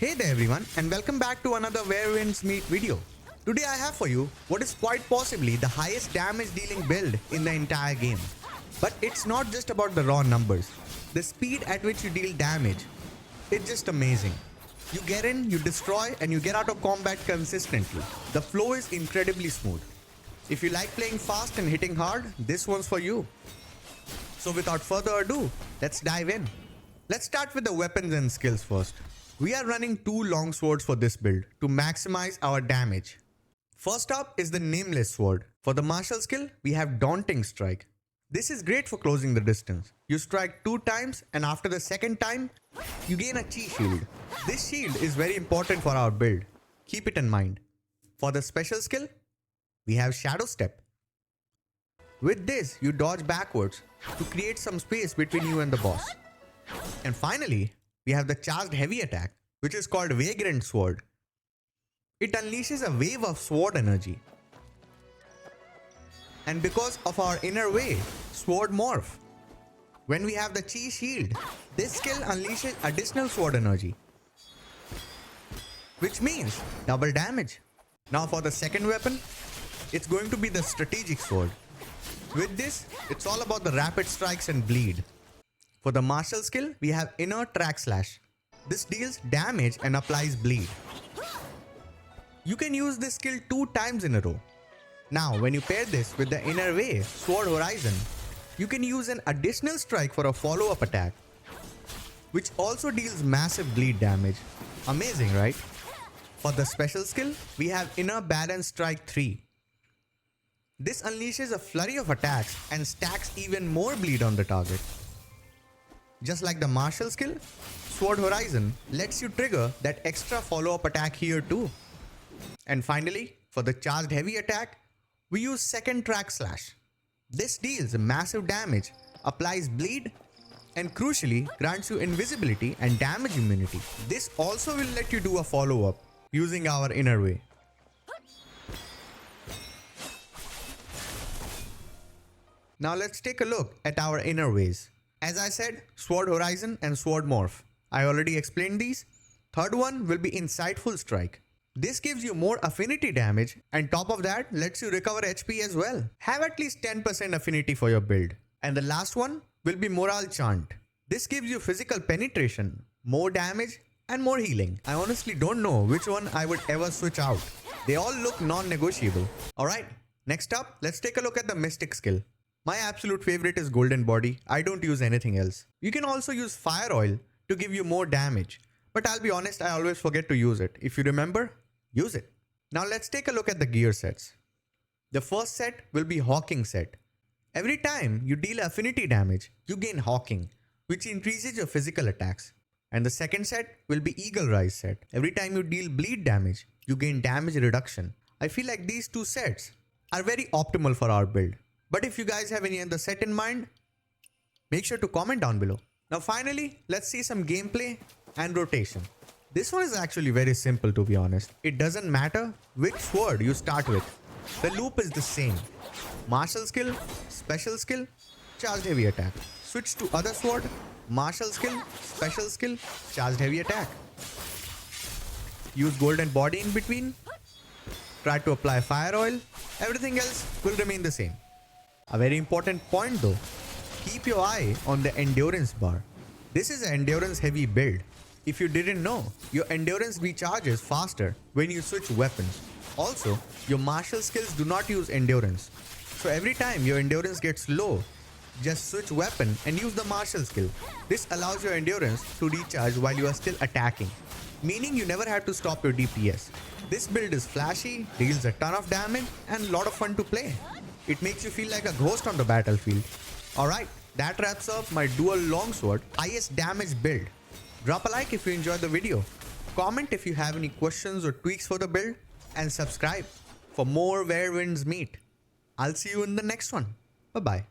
Hey there everyone, and welcome back to another Where Winds Meet video. Today I have for you what is quite possibly the highest damage dealing build in the entire game. But it's not just about the raw numbers. The speed at which you deal damage, it's just amazing. You get in, you destroy, and you get out of combat consistently. The flow is incredibly smooth. If you like playing fast and hitting hard, this one's for you. So without further ado, let's dive in. Let's start with the weapons and skills first. We are running 2 longswords for this build to maximize our damage. First up is the Nameless sword. For the martial skill, we have Daunting Strike. This is great for closing the distance. You strike 2 times and after the second time, you gain a chi shield. This shield is very important for our build. Keep it in mind. For the special skill, we have Shadow Step. With this, you dodge backwards to create some space between you and the boss. And finally, we have the Charged Heavy Attack, which is called Vagrant Sword. It unleashes a wave of sword energy. And because of our inner way, Sword Morph. When we have the Chi Shield, this skill unleashes additional sword energy, which means double damage. Now for the second weapon, it's going to be the Strategic Sword. With this, it's all about the rapid strikes and bleed. For the martial skill, we have Inner Track Slash. This deals damage and applies bleed. You can use this skill 2 times in a row. Now, when you pair this with the Inner Way, Sword Horizon, you can use an additional strike for a follow-up attack, which also deals massive bleed damage. Amazing, right? For the special skill, we have Inner Balance Strike 3. This unleashes a flurry of attacks and stacks even more bleed on the target. Just like the martial skill, Sword Horizon lets you trigger that extra follow-up attack here too. And finally, for the Charged Heavy Attack, we use Second Track Slash. This deals massive damage, applies bleed, and crucially grants you invisibility and damage immunity. This also will let you do a follow-up using our inner way. Now let's take a look at our inner ways. As I said, Sword Horizon and Sword Morph. I already explained these. Third one will be Insightful Strike. This gives you more affinity damage and top of that lets you recover HP as well. Have at least 10% affinity for your build. And the last one will be Morale Chant. This gives you physical penetration, more damage and more healing. I honestly don't know which one I would ever switch out. They all look non-negotiable. Alright, next up, let's take a look at the Mystic skill. My absolute favorite is Golden Body. I don't use anything else. You can also use Fire Oil to give you more damage. But I'll be honest, I always forget to use it. If you remember, use it. Now let's take a look at the gear sets. The first set will be Hawking set. Every time you deal affinity damage, you gain Hawking, which increases your physical attacks. And the second set will be Eagle Rise set. Every time you deal bleed damage, you gain damage reduction. I feel like these 2 sets are very optimal for our build. But if you guys have any other set in mind, make sure to comment down below. Now finally, let's see some gameplay and rotation. This one is actually very simple to be honest. It doesn't matter which sword you start with. The loop is the same. Martial skill, special skill, charged heavy attack. Switch to other sword, martial skill, special skill, charged heavy attack. Use Golden Body in between. Try to apply Fire Oil. Everything else will remain the same. A very important point though, keep your eye on the endurance bar. This is an endurance heavy build. If you didn't know, your endurance recharges faster when you switch weapons. Also, your martial skills do not use endurance. So every time your endurance gets low, just switch weapon and use the martial skill. This allows your endurance to recharge while you are still attacking, meaning you never have to stop your DPS. This build is flashy, deals a ton of damage and a lot of fun to play. It makes you feel like a ghost on the battlefield. Alright, that wraps up my dual longsword highest damage build. Drop a like if you enjoyed the video. Comment if you have any questions or tweaks for the build. And subscribe for more Where Winds Meet. I'll see you in the next one. Bye bye.